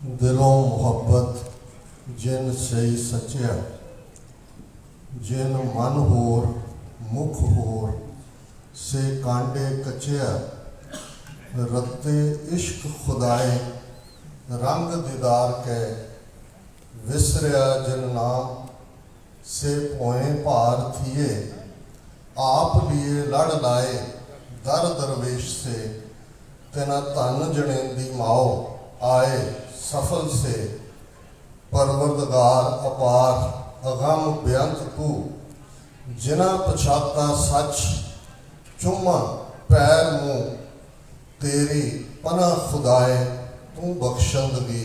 दिलों मुहब्बत जिन सही सचिया, जिन मन होर मुख होर से कांडे कचिया, रत्ते इश्क खुदाए रंग दीदार कै, विसरिया जिन नाम से पोए भार थिए, आप लिए लड़ लाए दर दरवेश से, तेना धन जनेंदी माओ आए सफल से, परवरदगार अपार अगम बेअंत तू, जिना पछाता सच चुम्मा पैर मुँह, तेरी पना खुदाए तू बख्शंदगी,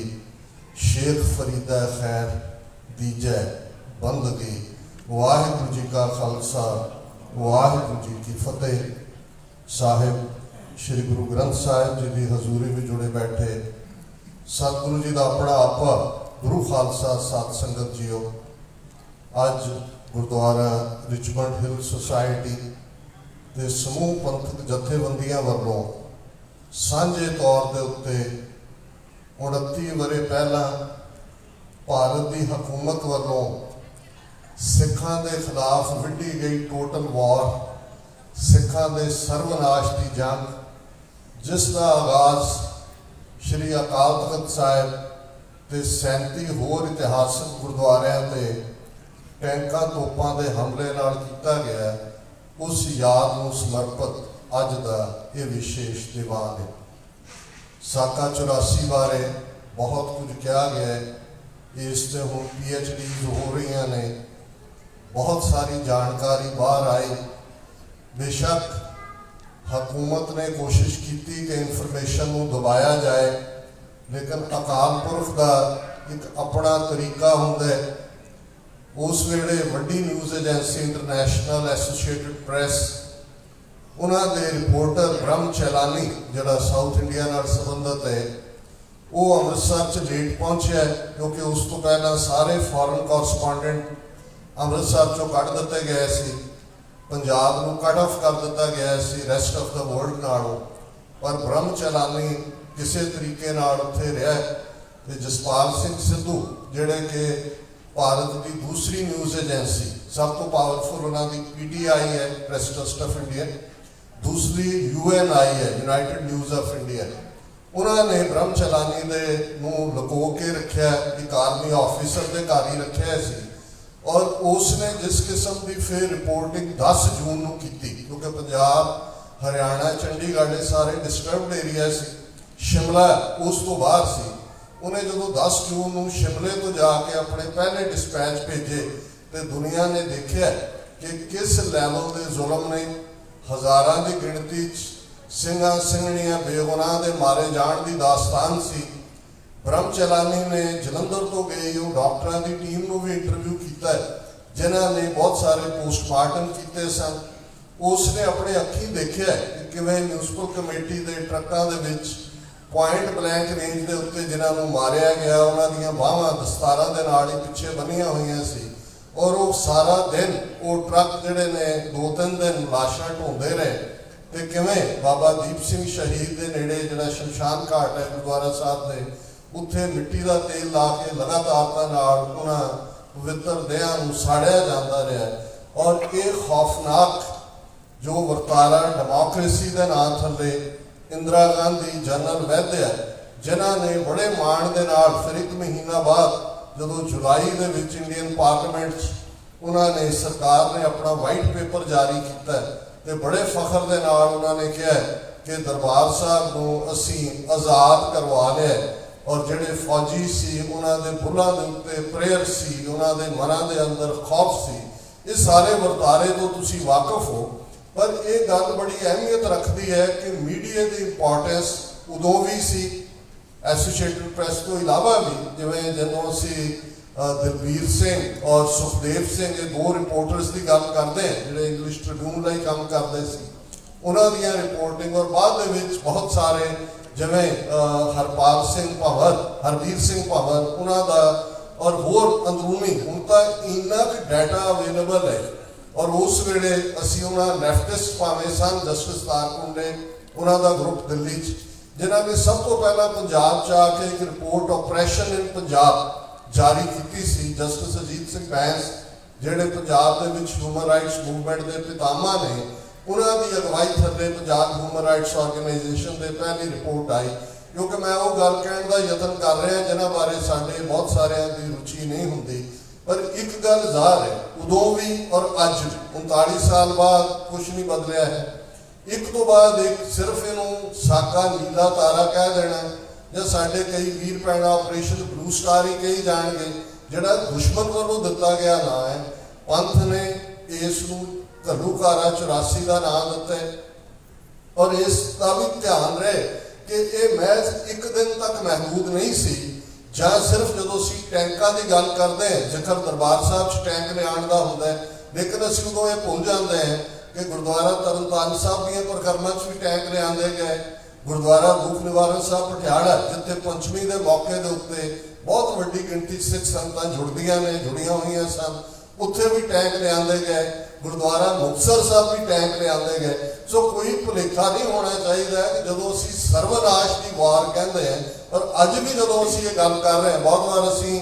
शेख फरीदा खैर दीजै बंदगी। वाहिगुरू जी का खालसा वाहिगुरू जी की फतेह। साहिब श्री गुरु ग्रंथ साहिब जी की हजूरी में जुड़े बैठे सतगुरु जी का अपना आपा गुरु खालसा सत संगत जीओ, अज गुरुद्वारा रिचमंड हिल सोसाइटी के समूह पंथक जथेबंदियां वालों सांझे तौर के उत्ते 29 वरे पहला भारत की हुकूमत वालों सिखां के खिलाफ विढ़ी गई टोटल वॉर, सिखां के सर्वनाश की जंग, जिसका आगाज श्री अकाल तख्त साहिब ते 37 होर इतिहासक गुरुद्वारियां ते टैंकां तोपां दे हमले नाल कीता गया, उस याद नूं समर्पित अज दा ये विशेष दीवान है। साका 84 बारे बहुत कुछ कहा गया है, इस ते हुण PhD हो रही ने, बहुत सारी जानकारी बाहर आई। बेशक हुकूमत ने कोशिश की कि इनफॉर्मेशन को दबाया जाए, लेकिन अकाल पुरख का एक अपना तरीका होंदा है। उस वेले वड्डी news agency international associated press उन्होंने रिपोर्टर ब्रह्म चैलानी जिहड़ा साउथ इंडिया नाल संबंधित है, वो अमृतसर च लेट पहुंचा है, क्योंकि उस तो पहला सारे फॉरन कॉरस्पॉन्डेंट अमृतसर चों कढ़ दिते गए सी, पंजाब को कट ऑफ कर दिता गया सी रेस्ट ऑफ द वर्ल्ड नालों, पर ब्रह्म चैलानी किसी तरीके नाल उत्थे रहा। ते जसपाल सिंह सिद्धू जिहड़े कि भारत की दूसरी न्यूज़ एजेंसी, सब तो पावरफुल उन्होंने PTI है प्रेस ट्रस्ट ऑफ इंडिया, दूसरी UNI है यूनाइटेड न्यूज़ ऑफ इंडिया, उन्होंने ब्रह्म चैलानी दे नूं लुको के रखा, एक आर्मी ऑफिसर के घर ही रखा सी, और उसने जिस किस्म की फिर रिपोर्टिंग 10 जून को की, क्योंकि पंजाब हरियाणा चंडीगढ़ ये सारे डिस्टर्बड एरिया से, शिमला उस तो बाहर सी, उन्हें जो 10 जून को शिमले तो जाके अपने पहले डिस्पैच भेजे, तो दुनिया ने देखा कि किस लैवल के जुल्म ने हज़ारां की गिणती सिंघां सिंघणियां बेगुनाह के मारे जाण की दास्तान सी। ब्रह्म चैलानी ने जलंधर तो गई डॉक्टरों की टीम को भी इंटरव्यू किया है, जिन्होंने बहुत सारे पोस्टमार्टम किए सन। उसने अपने अखी देखा कि किवें म्यूनसिपल कमेटी के ट्रकों के पॉइंट ब्लैंक रेंज के उत्ते जिन्होंने मारिया गया, उन्होंने बाहां दस्तारां दे नाल ही पिछे बनिया हुई सी, और वो सारा दिन वो ट्रक जिहड़े ने 2-3 दिन लाशां ढोंदे रहे। तो किवें बाबा दीप सिंह शहीद के नेड़े जिहड़ा शमशान घाट है गुरुद्वारा साहब के, उत्थे मिट्टी का तेल ला के लगातार उन्होंने पवित्र देहां नूं साड़िया जाता रहा, और ये खौफनाक जो वर्तारा डेमोक्रेसी के नाम थले इंदिरा गांधी जनरल वैद्य जिन्होंने बड़े माण दे नाल फिर 1 महीना बाद जो जुलाई के इंडियन पार्लीमेंट उन्होंने सरकार ने अपना वाइट पेपर जारी किया, तो बड़े फखर के नाल उन्होंने कहा कि दरबार साहब को असी आज़ाद करवा लिया, और जिहड़े फौजी सी उन्होंने बुलों के उत्ते प्रेयर सी, उन्होंने मनां दे अंदर खौफ सी। ये सारे वर्तारे तो तुसी वाकफ हो, पर यह गल बड़ी अहमियत रखती है कि मीडिया की इंपॉर्टेंस उदों भी सी, एसोसिएटेड प्रेस तो इलावा भी, जिवें जदों असी दलबीर सिंह और सुखदेव सिंह ये 2 रिपोर्टर्स की गल करते हैं जिहड़े इंग्लिश ट्रिब्यून लई काम करते सी, उन्हां दीयां रिपोर्टिंग, और बाद दे विच बहुत सारे जिवें हरपाल सिंह भंवर, हरबीर सिंह भंवर, उन्होंने और होर अंदरूनी हुण तां इन्ना क डाटा अवेलेबल है, और उस वेले असीं उन्हां लैफ्टिस्ट भावें सन जस्टिस तारकुंडे उन्होंने ग्रुप दिल्ली जिन्हों ने सब तो पहला पंजाब च आके एक रिपोर्ट ऑपरेशन इन पंजाब जारी की सी। जस्टिस अजीत सिंह बैंस जिहड़े पंजाब दे विच ह्यूमन राइट्स मूवमेंट के पितामा ने, उन्हों की अगवाई थले पंजाब ह्यूमन राइट्स ऑर्गेनाइजेशन की पहली रिपोर्ट आई। क्योंकि मैं वो गल कहने का यतन कर रहा जिन्हों बारे साडे बहुत सारिਆਂ की रुचि नहीं होंगी, पर एक गल ज़ाहिर है उदों भी और अज 39 साल बाद कुछ नहीं बदलिया है। एक तो बाद एक सिर्फ इनू साका नीला तारा कह देना या साडे कई वीर भैन ऑपरेशन ब्लू स्टार ही कही जाएंगे, जिहड़ा दुश्मन वालों दिता गया ना है। पंथ ने इसनू घल्लूकारा 84 का नाम दिता है और इसका भी ध्यान रहे कि यह महज एक दिन तक महदूद नहीं सी। ਜਾਂ सिर्फ जो ਅਸੀਂ टैंकों की गल करते हैं, जिक्र दरबार साहब च टैंक लियाण का होंदा है, लेकिन ਅਸੀਂ उदों ये भुल जाते हैं कि गुरुद्वारा तरनतारन साहब दी परिक्रमा च भी टैंक लियाए गए। गुरुद्वारा दुख निवारण साहब पटियाला जिथे पंचमी के मौके के उत्ते बहुत वड्डी गिनती सिख संगतां जुड़ियां हुई सन, उत्थे भी टैंक लियाए गए। गुरुद्वारा मुक्तसर साहब भी टैंक लियाए गए। सो कोई भुलेखा नहीं होना चाहिए कि जो असी सर्वनाश की वार कहते हैं, और अज भी जो असी ये गल कर रहे हैं, बहुत बार असी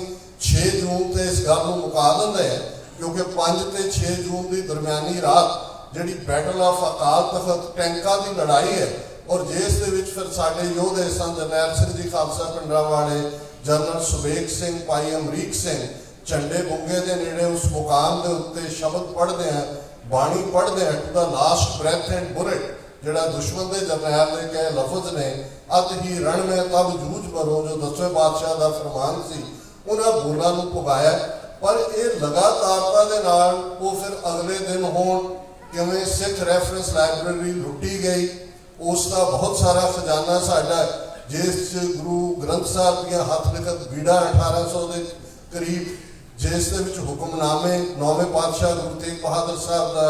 6 जून से इस गल को मुका देंगे हैं, क्योंकि 5 ते 6 जून की दरम्यानी रात जिहड़ी बैटल ऑफ अकाल तख्त टैंकों की लड़ाई है, और जिस दे विच फिर साडे योधे सन जरनैल सिंह जी खालसा पिंडरावाले, जनरल सुबेग सिंह, भाई अमरीक सिंह झंडे बुंगे के नेड़े उस मुकाम के उत्ते शब्द पढ़ते हैं, बाणी पढ़ते हैं, to the last breath and bullet, जिहड़ा दुश्मन के जरनैल के कहे लफज ने, अत ही रण में तब जूझ मरो, जो 10वें बादशाह का फरमान सी, उन्होंने बोलों को पुगाया। पर यह लगातारता के नाल वो फिर अगले दिन होण किवें सिख रैफरेंस लाइब्रेरी लुटी गई, उसका बहुत सारा खजाना साडा जिस गुरु ग्रंथ साहब दियां हथ लिखत बीड़ा 1800 के करीब, जिस दे विच हुक्मनामे 9वें पातशाह गुरु तेग बहादुर साहब का,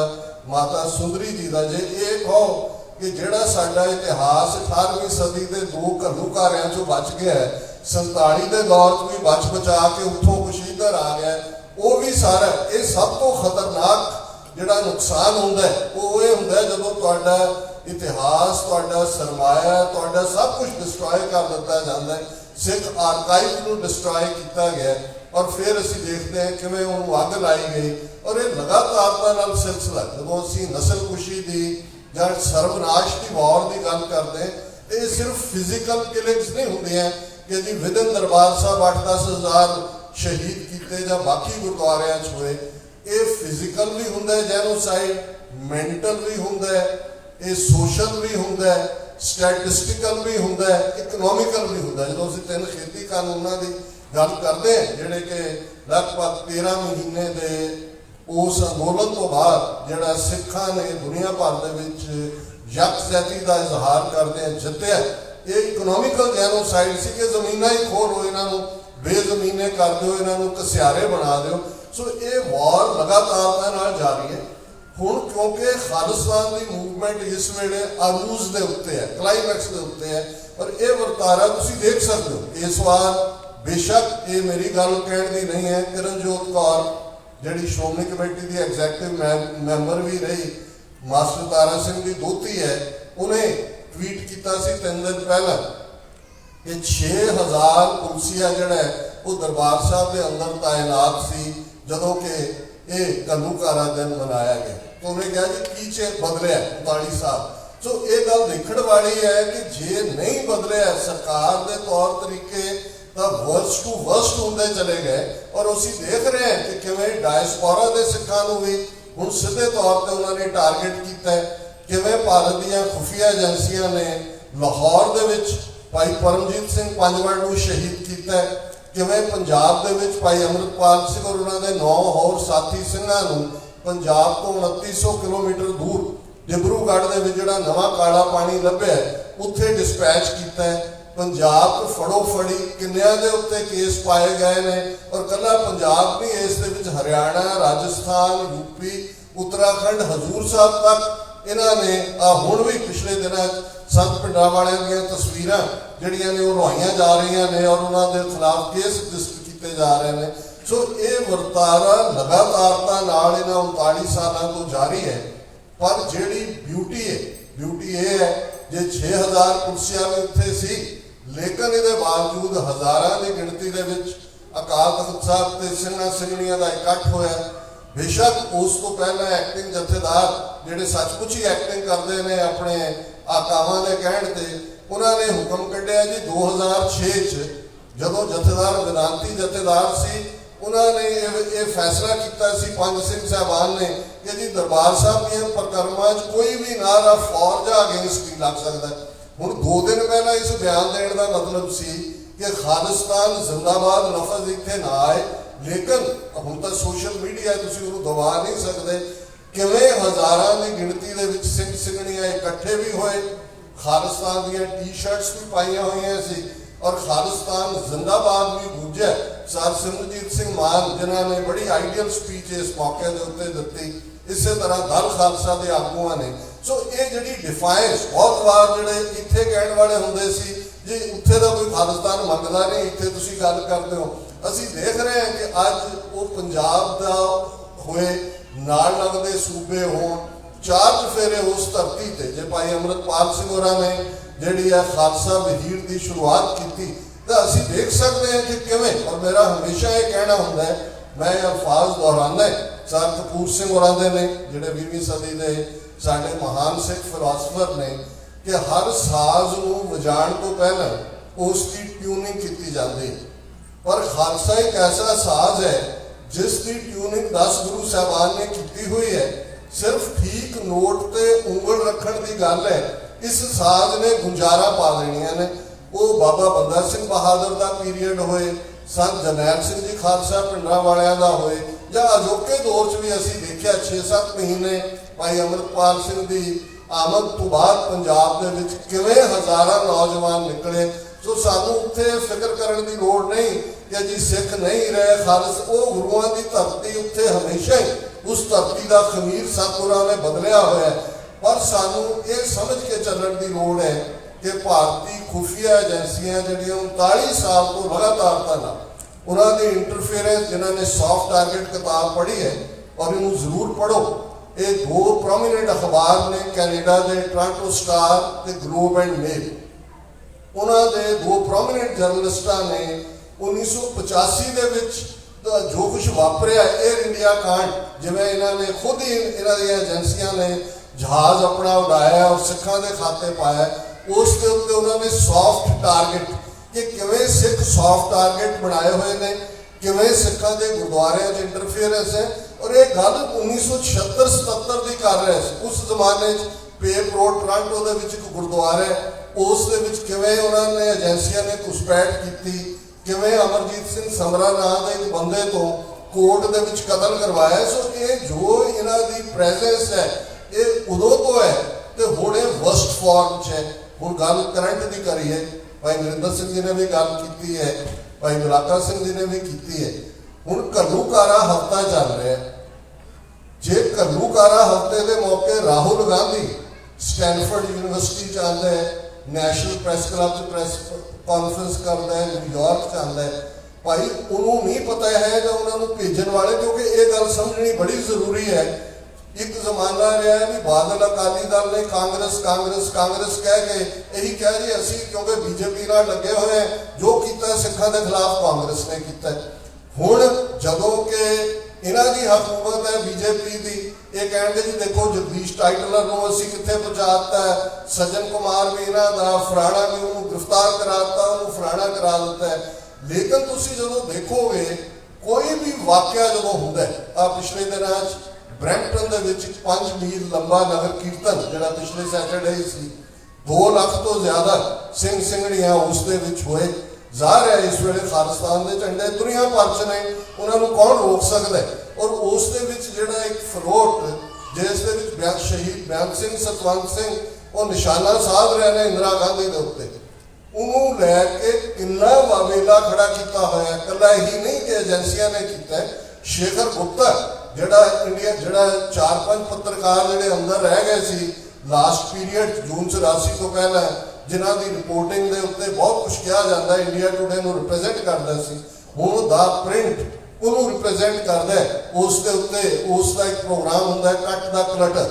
माता सुंदरी जी का, जे ये कहो कि जिहड़ा साडा इतिहास 18वीं सदी के 2 घल्लूकारियां चों बच गया है, 47 के दौर च भी बच बचा के उत्थों कुछ इधर आ गया, वो भी सारा ये सब तो खतरनाक जिहड़ा नुकसान हुंदा है वो ये हुंदा है जदों तुहाडा इतिहास, तुहाडा सरमाया, तुहाडा सब कुछ डिस्ट्रॉय कर दिता जाता है। सिख आर्काइव को डिस्ट्रॉय किया गया और फिर असी देखते हैं किवें उन्होंने अग लाई गई, और ये लगातारता नाल सिलसिला जो असी नस्लकुशी की या सर्वनाश की वॉर की गल करते हैं, ये सिर्फ फिजिकल किलिंग्स नहीं होंदियां कि जी विदिन दरबार साहब 8-10 हज़ार शहीद किए या बाकी गुरुद्वारियां च होए। ये फिजिकल भी होंदा है जेनोसाइड, मेंटल भी होंदा है, ये सोशल भी होंदा है, स्टैटिस्टिकल भी होंदा है, इकनोमिकल भी होंदा है। जो असीं 3 खेती कानूनों की गल करते हैं जिहड़े कि लगभग 13 महीने के उस अंदोलन तो बाद जिहड़ा सिखां ने दुनिया भर दे विच यकजहती का इजहार करते हैं जितया, ये इकनोमिकल जेनोसाइड सी कि जमीनां ही खोल हो, इन्हों बेजमीने कर दो, इन्हों कसियारे बना दो। सो ये वॉर लगातारता नाल जारी है। हुण क्योंकि खालिस्तान की मूवमेंट इस वेले अरूज के उत्ते है, क्लाइमैक्स के उत्ते है, और ये वर्तारा तुसीं देख सकते हो। इस बार बेशक ये मेरी गल कहने की नहीं है, किरणजोत कौर जिहड़ी श्रोमणी कमेटी की एग्जैक्टिव मैंबर भी रही, मास्टर तारा सिंह की दोती है, उन्हें ट्वीट किया 3 दिन पहला कि 6000 पुलसिया जिहड़ा है वो दरबार साहब के अंदर तैनात सी जदों कि ये घल्लूकारा दिन मनाया गया। तो उन्हें कहा जी की बदलिया 39 साल। सो ये गल देखने वाली है कि जे नहीं बदलिया सरकार के तौर तरीके तो वर्स्ट टू वर्स्ट होंदे चले गए, और उसी देख रहे हैं कि किवें डायस्पोरा के सिखां नूं भी हुण सीधे तौर पर उन्होंने टारगेट किया है, किवें भारत दीयां खुफिया एजेंसियां ने लाहौर दे विच भाई परमजीत सिंह पंजवड़ नूं शहीद किया है, किवें पंजाब दे विच भाई अमृतपाल सिंह और उन्होंने 9 होर साथी सिंघां नूं पंजाब तो 2900 किलोमीटर दूर डिब्रूगढ़ दे विच जिहड़ा नवां काला पानी लभ्या उत्थे डिस्पैच किया है। पंजाब तो फड़ो फड़ी किन्नियां दे उत्ते केस पाए गए ने, और कला पंजाब नहीं इस दे विच हरियाणा, राजस्थान, यूपी, उत्तराखंड, हजूर साहब तक इन्होंने हुण भी पिछले दिनों संत पिंडां वालियां दीयां तस्वीरां जिहड़ियां ने लुहाइयां जा रही ने और उन्होंने खिलाफ केस रजिस्टर किए जा रहे हैं। सो ये वर्तारा लगातारता नाल इन्हां 39 सालों तो जारी है। पर जिहड़ी ब्यूटी है, ब्यूटी ये है जे 6000 कुर्सियां भी उत्थे सी, लेकिन इहदे बावजूद हज़ारां की गिणती दे विच अकाल तख्त साहब ते ਸਿੰਘਾਂ ਸਿੰਘਣੀਆਂ ਦਾ इकट्ठ होया। बेशक उस तो पहले एक्टिंग जथेदार जिहड़े सचमुच ही एक्टिंग करते हैं अपने आकावां दे कहण ते, उन्होंने हुक्म कढ़िया जी 2006 जदों जथेदार वेदांती जथेदार सी, उन्होंने ये फैसला किया सी पंज सिंह साहबान ने कि जी दरबार साहब दी परिक्रमा कोई भी नारा फौर या अगेंस्ट नहीं लग सकता। हुण 2 दिन पहला इस बयान देने का मतलब सी कि खालिस्तान जिंदाबाद लफज इत्थे ना आए, लेकिन हुण तां सोशल मीडिया तुसीं उहनूं दबा नहीं सकते। किवें हज़ारां की गिणती दे विच सिंह ਸਿੰਘਣੀਆਂ इकट्ठे भी होए, खालिस्तान दीयां टी-शर्ट्स भी पाईयां होईयां सी और खालिस्तान जिंदाबाद भी गूंजा। सर सिमरजीत सिंह मान जिन्हां ने बड़ी आइडियल स्पीच इस मौके के उत्ते दित्ती, इस तरह दल खालसा के आगूआं ने। सो ये जिहड़ी डिफाइंस बहुत बार जिहड़े इत्थे कहण वाले हुंदे सी जी उत्थे दा कोई खालिस्तान मंगदा नहीं, इत्थे तुसीं गल करदे हो। असीं देख रहे हैं कि अज वो पंजाब दा होए, नाल लगदे सूबे होण, 4 चफेरे उस धरती ते जे भाई अमृतपाल सिंह होरां ने जिहड़ी है खालसा वहीर की शुरुआत की, तो असीं देख सकते हैं कि किवें। और मेरा हमेशा ये कहना हुंदा है, मैं अल्फाज दोहराना है सर कपूर सिंह होरां दे ने जिहड़े 20वीं सदी के साडे महान सिख फिलासफर ने, कि हर साज नूं वजाण तो पहले उसकी ट्यूनिंग की जाती है। पर खालसा एक ऐसा साज है जिसकी ट्यूनिंग 10 गुरु साहबान ने की हुई है। सिर्फ ठीक नोट ते उंगल रखण की गल है, इस साज ने गुंजारा पा देनियां ने। वो बाबा बंदा सिंह बहादुर का पीरीयड होए, संत जरनैल सिंह जी खालसा पिंडरां वालियां दा होए, या अजोके दौर च भी असीं देखिया 6-7 महीने भाई अमृतपाल सिंह की आमद तो बाद पंजाब दे विच किवें हज़ारां नौजवान निकले। सो सानू उत्थे फिक्र करने की लोड़ नहीं कि जी सिख नहीं रहे, खालस वो गुरुआं की धरती उत्थे हमेशा ही उस धरती का खमीर सतगुरां ने बदलिया होया है। पर सानू ये समझ के चलण की लोड़ है कि भारतीय खुफिया एजेंसियां जिहड़ियां 39 साल तो लगातार था, उन्होंने इंटरफेरेंस, जिन्होंने सॉफ्ट टारगेट किताब पढ़ी है और इन्हूं जरूर पढ़ो। ये 2 प्रोमीनेंट अखबार ने कैनेडा के टोरंटो स्टार ते ग्लोब एंड मेल, उन्होंने 2 प्रोमीनेंट जर्नलिस्टां ने 1985 दे विच जो कुछ वापरिया एयर इंडिया कांड, जिवें इन्होंने खुद ही इन्हां दी एजेंसियां ने जहाज़ अपना उड़ाया और सिखां दे खाते पाया, उस दे उत्ते उन्होंने सॉफ्ट टारगेट कि किवें सिख सॉफ्ट टारगेट बनाए हुए ने, किवें सिखां दे गुरुद्वारियां च इंटरफेरेंस है। और ये गल 1976-77 की कर रहे थे। उस जमाने पेप रोड टोरंटो दे विच एक गुरुद्वारा है, उस दे विच किवें उन्होंने एजेंसियां ने घुसपैठ की, किवें अमरजीत सिंह समरा नाम के एक बंदे तो कोर्ट दे विच कतल करवाया। सो ये जो इन्हां दी प्रेजेंस है ये उदों तो है तो हुण ये वर्स्ट फॉर्म च है। हुण गल करंट की करिए, भाई नरिंदर सिंह जी ने भी गल की है, भाई बलाका सिंह जी ने भी की है। हुण घल्लूकारा हफ्ता चल रहा है, जे घल्लूकारा हफ्ते के मौके राहुल गांधी स्टैनफोर्ड यूनिवर्सिटी आता है, नैशनल प्रेस क्लब च प्रेस कॉन्फ्रेंस करता है, न्यूयॉर्क च आता है, भाई उन्होंने नहीं पता है जो उन्होंने भेजन वाले, क्योंकि ये गल समझनी बड़ी जरूरी है। एक जमाना रहा है भी बादल अकाली दल ने कांग्रेस कांग्रेस कांग्रेस कह के यही कह जी असी क्योंकि बीजेपी नाल लगे हुए हैं, जो किया सिखां के खिलाफ कांग्रेस ने किया। हुण जदों के इन्हां दी हुकूमत है बीजेपी की, ये कहेंगे जी देखो जगदीश टाइटलर को असी कित्थे पहुँचाता है, सज्जन कुमार भी इन्हां दा, फराणा भी उन्होंने गिरफ्तार कराता, उन्होंने फराणा करा दिता है। लेकिन तुसीं जदों देखोगे कोई भी वाकया जदों हुंदा है, पिछले दिनां ब्रैंपटन दे विच 5 मील लंबा नगर कीर्तन जिहड़ा पिछले सैटरडे सी 2 लाख तो ज्यादा सिंह ਸਿੰਘਣੀਆਂ उस दे विच होए। ਜ਼ਾਹਰ है इस वेले खालिस्तान के झंडे दुनिया भर च ने, उन्होंने कौन रोक सकता है। और उस दे विच जिहड़ा एक फरोट जिस दे विच शहीद बेअंत सिंह सतवंत सिंह वो निशाना साध रहे हैं इंदिरा गांधी के उत्ते, उन्होंने लैके किन्ना वावेला खड़ा किया होया। कला ही नहीं कि एजेंसियां ने किया, शेखर गुप्ता जिहड़ा इंडिया जिहड़ा 4-5 पत्रकार जिहड़े अंदर रह गए सी लास्ट पीरीयड जून 84 तो पहले, जिन्हां दी रिपोर्टिंग दे उत्ते बहुत कुछ कहा जाता है, इंडिया टुडे नूं रिप्रेजेंट करदा सी, हुण दा प्रिंट उन्होंने रिप्रेजेंट करदा है। उस दे उत्ते उसका एक प्रोग्राम हुंदा है कट द क्लटर,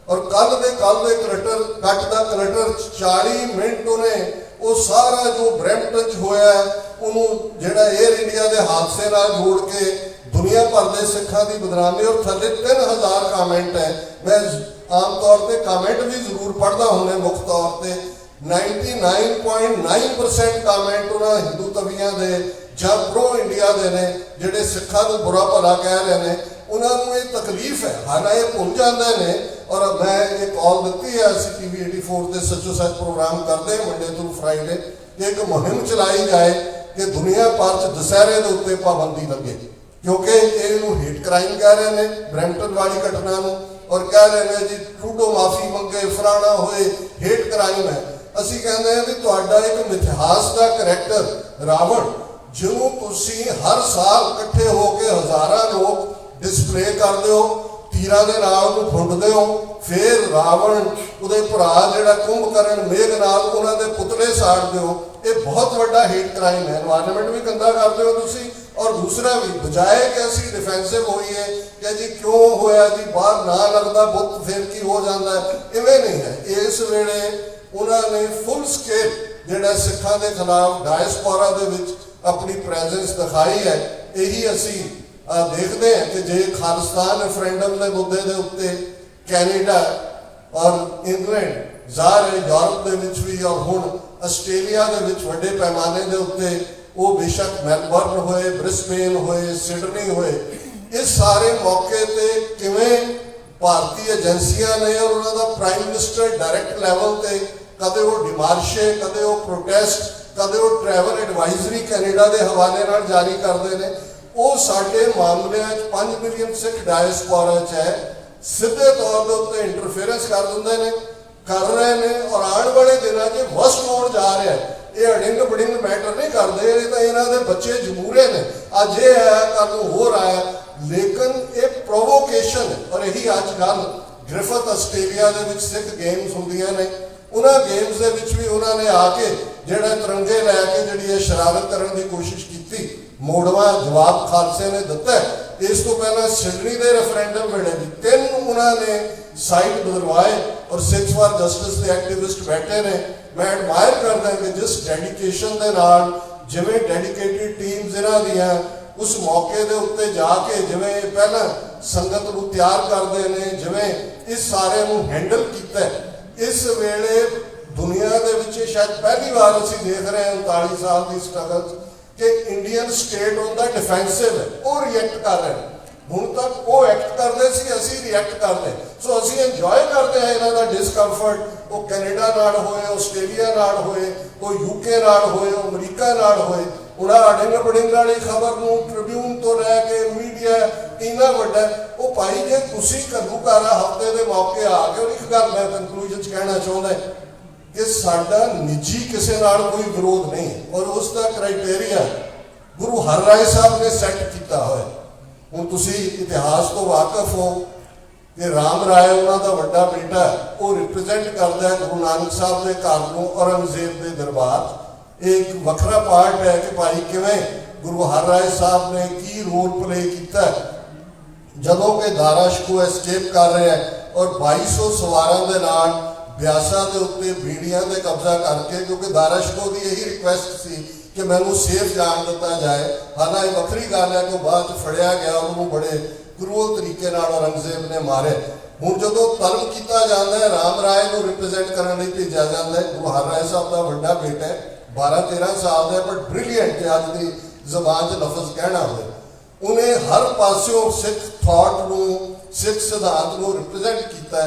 और कल दे कलटर कट का कलटर 40 मिनट उन्हें वो सारा जो ब्रैम्पटन च होया उन्होंने जिहड़ा एयर इंडिया के हादसे नाल जोड़ के दुनिया भर के सिखां की बदनामी और थले 3000 कामेंट है। मैं आम तौर पर कामेंट भी जरूर पढ़ता हूँ मुख्य तौर पर 99.9% कामेंट उन्होंने हिंदू तवियां दे ਜਾਂ प्रो इंडिया के ने ਜਿਹੜੇ सिखा को बुरा भला कह रहे हैं उन्होंने ये तकलीफ है हालांकि ये भुल जाते हैं। और मैं एक कॉल दी है असी TV 84 से सचो सच प्रोग्राम करते हैं मंडे टू फ्राइडे कि एक मुहिम चलाई जाए कि दुनिया भर च दशहरे के उत्ते पाबंदी लगे क्योंकि ये हेट क्राइम कह रहे हैं ब्रैम्पटन वाली घटना और कह रहे हैं जी ट्रूडो माफी मंगे फलाना होए हेट क्राइम है। असी कहते हैं भी तुहाडा एक मिथिहास का करैक्टर रावण जिन्हों तुसी हर साल इकट्ठे होकर हज़ारां लोग डिस्प्ले करते हो तीरां दे नाल नूं फुंडदे हो फिर रावण उहदे भरा जिहड़ा कुंभकर्ण मेघनाथ उन्हां दे पुतले साड़दे हो ये बहुत बड़ा हेट क्राइम है। एनवायरनमेंट भी गंदा करते हो तुसी और दूसरा भी बजाय कि असी डिफेंसिव होइए कि जी क्यों होया जी बाहर ना लगता बुत फिर की हो जाता है इवें नहीं है। इस वेले उन्होंने फुल स्केल जिहड़ा सिखां दे खिलाफ डायस्पोरा दे विच अपनी प्रेजेंस दिखाई है। यही असी देखते हैं कि जे खालिस्तान रेफरेंडम के मुद्दे के उत्ते कैनेडा और इंग्लैंड ज़ाहिर है यूरोप के विच भी और हुण आस्ट्रेलिया के विच वड्डे पैमाने के उत्ते वो बेशक मेलबर्न होए ब्रिस्बेन होए सिडनी होए इस सारे मौके ते किवें भारतीय एजेंसियां ने और उन्होंने प्राइम मिनिस्टर डायरैक्ट लैवल ते कदे वो डिमार्शे कदे वो प्रोटेस्ट कदे वो ट्रैवल एडवाइजरी कैनेडा के हवाले नाल जारी करते हैं वो साडे मामले 5 मिलियन सिख डायस्पोरा है सीधे तौर पर उत्ते इंटरफेरेंस कर देंगे ने कर रहे हैं और आने वाले दिनों में वस्ट होने जा रहा है। ये अड़िंग बड़िंग मैटर नहीं करते ये तो इन्हों के बच्चे जमूरे ने अज ये है कल हो रहा है लेकिन एक प्रोवोकेशन है। और यही अज कल ग्रिफिथ आस्ट्रेलिया के सिख गेम्स होंदियां ने उन्होंने गेम्स के भी उन्होंने आके जोड़े तिरंगे लैके जी शरारत करने की कोशिश की मोड़वा जवाब खालसे ने दिता है। इस तो पहला सिडनी के रेफरेंडम वेले भी 3 उन्होंने साइट बदलवाए और सिक्स फॉर जस्टिस के एक्टिविस्ट बैठे ने। मैं एडमायर करदा कि जिस डेडिकेशन के नाल जिवें डेडिकेटेड टीम्स इन्हां दियां उस मौके के उत्ते जाके जिवें पहला संगत नूं तैयार करते हैं जिवें इस सारे नूं हैंडल किया इस वेले दुनिया के विच शायद पहली बार असीं देख रहे हैं 39 साल की स्ट्रगल कि इंडियन स्टेट उनका डिफेंसिव है वो रिएक्ट कर रहे हैं। हुण तक वो एक्ट करते सी असीं रिएक्ट करते सो असीं इंजॉय करते हैं इन्हां दा डिस्कम्फर्ट वो कैनेडा नाल होए आस्ट्रेलिया नाल होए वो यूके नाल होए अमरीका नाल होए उन्हां अडिंग बडिंग वाली खबर नूं ट्रिब्यून तो लैके मीडिया इन्ना वड्डा वो भाई जे तुसीं घल्लूघारा हफ्ते के मौके आ गए और एक गल मैं कंक्लूजन कहना चाहुंदा कि साडा निजी किसी नाल कोई विरोध नहीं और उसका क्राइटेरिया गुरु हरराय साहब ने सैट किया हुआ। हुण तुसीं इतिहास तो वाकफ हो कि राम राय उन्होंने वड्डा बेटा वो रिप्रजेंट करता है गुरु नानक साहब के घर को औरंगजेब के दरबार। एक वखरा पार्ट है कि भाई किवें गुरु हरराय साहब ने की रोल प्ले किया जदों के दारा शिकोह एस्केप कर रहे हैं और 2200 सवारां दे नाल ब्यासा के उत्ते बीड़ियां दे कब्जा करके क्योंकि दारा शिकोह की यही रिक्वेस्ट सी कि मैनू सेफ जान दिता जाए। हालांकि वक्री गल है कि बाद फड़िया गया उन्होंने बड़े क्रूअल तरीके नाल औरंगजेब ने मारे। हुण जदों तलब किया जाता है राम राय को रिप्रजेंट करने लई भेजा जाता है गुरु हरराय साहब का वड्डा बेटा है 12-13 साल का पर ब्रिलियंट अज की जबान च लफज कहना हो उन्हें हर पासों सिख थॉट नूं सिख सिद्धांत नूं रिप्रजेंट किया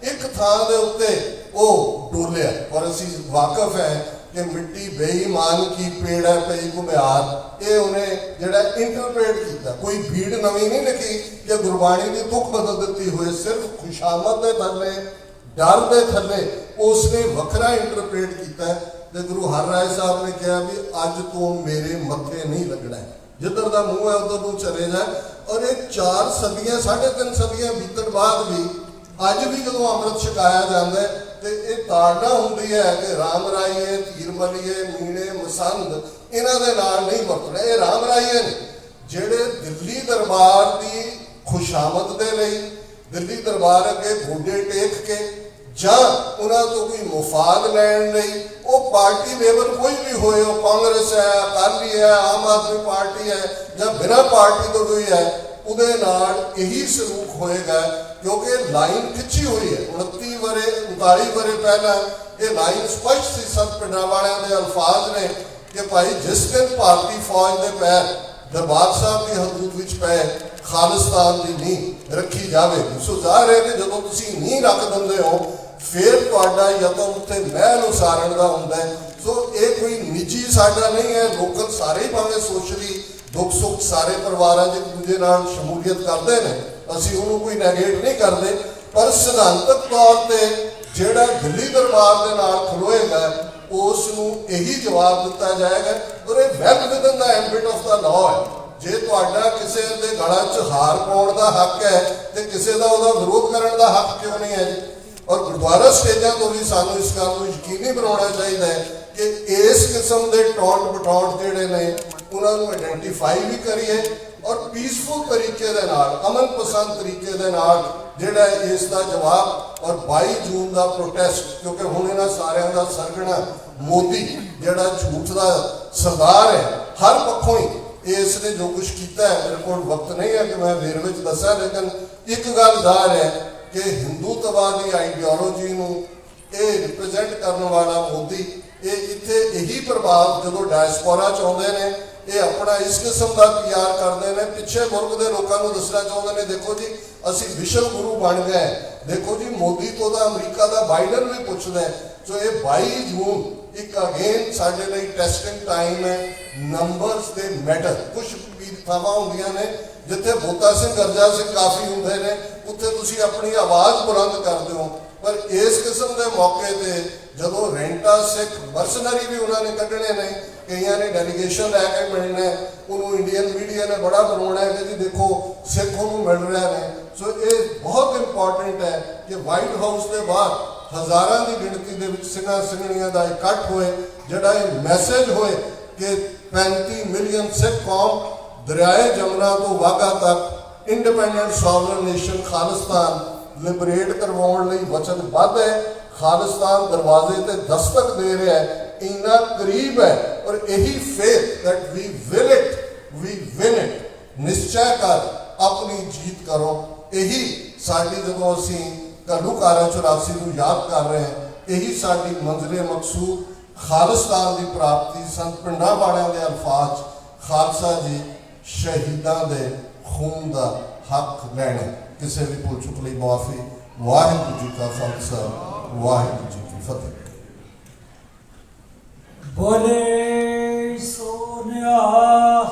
एक थां दे उत्ते वो डोलिया और असीं वाकफ है कि मिट्टी बेईमान की पेड़ है पई घुमियार ये उन्हें जिहड़ा इंटरप्रेट किया कोई भीड़ नवीं नहीं लिखी कि गुरबाणी की तुख बदल दी हुई सिर्फ खुशामद के थले डर के थले उसने वखरा इंटरप्रेट किया तो गुरु हरराय साहब ने कहा भी अज तो मेरे मत्थे नहीं लगना है जिधर का मूँह है उधर नूं चले जाए। और ये 4 सदियां 3.5 सदियां बीतण बाद भी अज भी जो अमृत छकाया जाता है तो ये ताड़ना होंगी है कि राम राइए तीर मलिए मीणे मसंद इन्हां दे नाल नहीं वरतना। ये राम राइए ने जिहड़े दिल्ली दरबार की खुशामद दे लई दिल्ली दरबार अगे गोडे टेक के ਜਾਂ ਉਹਨਾਂ ਤੋਂ ਕੋਈ ਮੁਫਾਦ ਲੈਣ ਲਈ ਉਹ ਪਾਰਟੀ ਲੇਵਲ ਕੋਈ ਵੀ ਹੋਏ, ਉਹ ਕਾਂਗਰਸ ਹੈ, ਅਕਾਲੀ ਹੈ, ਆਮ ਆਦਮੀ ਪਾਰਟੀ ਹੈ ਜਾਂ ਬਿਨਾਂ ਪਾਰਟੀ ਤੋਂ ਕੋਈ ਹੈ, ਉਹਦੇ ਨਾਲ ਇਹੀ ਸਲੂਕ ਹੋਏਗਾ ਕਿਉਂਕਿ ਲਾਈਨ ਖਿੱਚੀ ਹੋਈ ਹੈ। 39 ਵਰੇ ਪਹਿਲਾਂ ਇਹ ਲਾਈਨ ਸਪਸ਼ਟ ਸੀ। ਸੰਤ ਪਿੰਡਰਾਂਵਾਲਿਆਂ ਦੇ ਅਲਫਾਜ਼ ਨੇ ਕਿ ਭਾਈ ਜਿਸ ਦਿਨ ਭਾਰਤੀ ਫੌਜ ਦੇ ਪੈਰ ਦਰਬਾਰ ਸਾਹਿਬ ਦੀ ਹਦੂਦ ਵਿੱਚ ਪਏ ਖਾਲਿਸਤਾਨ ਦੀ ਨੀਂਹ ਰੱਖੀ ਜਾਵੇਗੀ। ਸੋ ਜ਼ਾਹਿਰ ਹੈ ਕਿ ਜਦੋਂ ਤੁਸੀਂ ਨੀਂਹ ਰੱਖ ਦਿੰਦੇ ਹੋ ਫਿਰ ਤੁਹਾਡਾ ਯਤਨ ਉੱਤੇ ਮਹਿਲ ਉਸਾਰਨ ਦਾ ਹੁੰਦਾ ਹੈ। ਸੋ ਇਹ ਕੋਈ ਨਿੱਜੀ ਸਾਡਾ ਨਹੀਂ ਹੈ, ਲੋਕਲ ਸਾਰੇ ਹੀ ਭਾਵੇਂ ਸੋਸ਼ਲੀ ਦੁੱਖ ਸੁੱਖ ਸਾਰੇ ਪਰਿਵਾਰਾਂ 'ਚ ਇੱਕ ਦੂਜੇ ਨਾਲ ਸ਼ਮੂਲੀਅਤ ਕਰਦੇ ਨੇ, ਅਸੀਂ ਉਹਨੂੰ ਕੋਈ ਨੈਗੇਟ ਨਹੀਂ ਕਰਦੇ, ਪਰ ਸਿਧਾਂਤਕ ਤੌਰ ਤੇ ਜਿਹੜਾ ਦਿੱਲੀ ਦਰਬਾਰ ਦੇ ਨਾਲ ਖਲੋਏਗਾ ਉਸ ਨੂੰ ਇਹੀ ਜਵਾਬ ਦਿੱਤਾ ਜਾਏਗਾ ਔਰ ਇਹ well within the ambit of the law ਹੈ। ਜੇ ਤੁਹਾਡਾ ਕਿਸੇ ਦੇ ਗਲਾਂ 'ਚ ਹਾਰ ਪਾਉਣ ਦਾ ਹੱਕ ਹੈ ਤੇ ਕਿਸੇ ਦਾ ਉਹਦਾ ਵਿਰੋਧ ਕਰਨ ਦਾ ਹੱਕ ਕਿਉਂ ਨਹੀਂ ਹੈ ਜੀ? ਔਰ ਗੁਰਦੁਆਰਾ ਸਟੇਜਾਂ ਤੋਂ ਵੀ ਸਾਨੂੰ ਇਸ ਗੱਲ ਨੂੰ ਯਕੀਨੀ ਬਣਾਉਣਾ ਚਾਹੀਦਾ ਹੈ ਕਿ ਇਸ ਕਿਸਮ ਦੇ ਟੌਂਟ ਬਟੌਂਟ ਜਿਹੜੇ ਨੇ ਉਹਨਾਂ ਨੂੰ ਆਇਡੈਂਟੀਫਾਈ ਵੀ ਕਰੀਏ ਔਰ ਪੀਸਫੁਲ ਤਰੀਕੇ ਦੇ ਨਾਲ, ਅਮਨ ਪਸੰਦ ਤਰੀਕੇ ਦੇ ਨਾਲ ਜਿਹੜਾ ਇਸ ਦਾ ਜਵਾਬ ਔਰ 22 ਜੂਨ ਦਾ ਪ੍ਰੋਟੈਸਟ, ਕਿਉਂਕਿ ਹੁਣ ਇਹਨਾਂ ਸਾਰਿਆਂ ਦਾ ਸਰਗਣਾ ਮੋਦੀ ਜਿਹੜਾ ਝੂਠ ਦਾ ਸਰਦਾਰ ਹੈ ਹਰ ਪੱਖੋਂ ਹੀ ਇਸ ਨੇ ਜੋ ਕੁਛ ਕੀਤਾ ਹੈ, ਮੇਰੇ ਕੋਲ ਵਕਤ ਨਹੀਂ ਹੈ ਕਿ ਮੈਂ ਵੇਰਵੇ ਵਿੱਚ ਦੱਸਾਂ, ਲੇਕਿਨ ਇੱਕ ਗੱਲ ਜ਼ਾਹਰ ਹੈ ਕਿ ਹਿੰਦੂਤਵਾਦੀ ਆਈਡੀਓਲੋਜੀ ਨੂੰ ਇਹ ਰਿਪਰੈਜ਼ੈਂਟ ਕਰਨ ਵਾਲਾ ਮੋਦੀ ਇਹ ਇੱਥੇ ਇਹੀ ਪ੍ਰਭਾਵ ਜਦੋਂ ਡਾਇਸਪੋਰਾ 'ਚ ਆਉਂਦੇ ਨੇ ਇਹ ਆਪਣਾ ਇਸ ਕਿਸਮ ਦਾ PR ਕਰਦੇ ਨੇ, ਪਿੱਛੇ ਮੁਲਕ ਦੇ ਲੋਕਾਂ ਨੂੰ ਦੱਸਣਾ ਚਾਹੁੰਦੇ ਨੇ ਦੇਖੋ ਜੀ ਅਸੀਂ ਵਿਸ਼ਵ ਗੁਰੂ ਬਣ ਗਏ, ਦੇਖੋ ਜੀ ਮੋਦੀ ਤੋਂ ਤਾਂ ਅਮਰੀਕਾ ਦਾ ਬਾਈਡਨ ਵੀ ਪੁੱਛਦਾ। ਸੋ ਇਹ 22 ਜੂਨ ਇੱਕ ਅਗੇਨ ਸਾਡੇ ਲਈ ਟੈਸਟਿੰਗ ਟਾਈਮ ਹੈ। ਨੰਬਰਸ ਦੇ ਮੈਟਰ, ਕੁਝ ਥਾਵਾਂ ਹੁੰਦੀਆਂ ਨੇ ਜਿੱਥੇ ਬੋਤਾ ਸਿੰਘ ਗਰਜਾ ਸਿੰਘ ਕਾਫੀ ਹੁੰਦੇ ਨੇ, ਉੱਥੇ ਤੁਸੀਂ ਆਪਣੀ ਆਵਾਜ਼ ਬੁਲੰਦ ਕਰਦੇ ਹੋ, ਪਰ ਇਸ ਕਿਸਮ ਦੇ ਮੌਕੇ ਤੇ ਜਦੋਂ ਰੈਂਟਾ ਸਿੱਖ ਮਰਸਨਰੀ ਵੀ ਉਹਨਾਂ ਨੇ ਕੱਢਣੇ ਨੇ, ਕਈਆਂ ਨੇ ਡੈਲੀਗੇਸ਼ਨ ਲੈ ਕੇ ਮਿਲਣਾ, ਉਹਨੂੰ ਇੰਡੀਅਨ ਮੀਡੀਆ ਨੇ ਬੜਾ ਬਣਾਉਣਾ ਹੈ ਕਿ ਜੀ ਦੇਖੋ ਸਿੱਖ ਉਹਨੂੰ ਮਿਲ ਰਿਹਾ ਨੇ। ਸੋ ਇਹ ਬਹੁਤ ਇੰਪੋਰਟੈਂਟ ਹੈ ਕਿ ਵਾਈਟ ਹਾਊਸ ਦੇ ਬਾਹਰ ਹਜ਼ਾਰਾਂ ਦੀ ਗਿਣਤੀ ਦੇ ਵਿੱਚ ਸਿੰਘਾਂ ਸਿੰਘਣੀਆਂ ਦਾ ਇਕੱਠ ਹੋਏ, ਜਿਹੜਾ ਇਹ ਮੈਸੇਜ ਹੋਏ ਕਿ 35 ਮਿਲੀਅਨ ਸਿੱਖ ਕੌਮ ਦਰਿਆਏ ਜਮਨਾ ਤੋਂ ਵਾਘਾ ਤੱਕ independent sovereign nation Khalistan liberate ਕਰਵਾਉਣ ਲਈ ਵਚਨਬੱਧ ਹੈ। ਖਾਲਿਸਤਾਨ ਦਰਵਾਜ਼ੇ ਤੇ ਦਸਤਕ ਦੇ ਰਿਹਾ ਹੈ, ਇੰਨਾ ਕਰੀਬ ਹੈ ਔਰ ਇਹੀ faith that we will it ਨਿਸ਼ਚੈ ਕਰ ਆਪਣੀ ਜੀਤ ਕਰੋ। ਇਹੀ ਸਾਡੀ ਜਦੋਂ ਅਸੀਂ ਘੱਲੂਘਾਰਾ 84 ਨੂੰ ਯਾਦ ਕਰ ਰਹੇ ਹਾਂ, ਇਹੀ ਸਾਡੀ ਮੰਜ਼ਿਲੇ ਮਕਸੂਦ ਖਾਲਿਸਤਾਨ ਦੀ ਪ੍ਰਾਪਤੀ। ਸੰਤ ਪਿੰਡਰਾਂਵਾਲਿਆਂ ਦੇ ਅਲਫਾਜ਼ ਖਾਲਸਾ ਜੀ ਸ਼ਹੀਦਾਂ ਦੇ ਖੂਨ ਦਾ ਹੱਕ ਲੈਣਾ। ਕਿਸੇ ਵੀ ਭੁੱਲ ਚੁੱਕ ਲਈ ਮੁਆਫੀ। ਵਾਹਿਗੁਰੂ ਜੀ ਕਾ ਖਾਲਸਾ, ਵਾਹਿਗੁਰੂ ਜੀ ਕੀ ਫਤਿਹ। ਬੋਲੇ ਸੋ ਨਿਹਾਲ।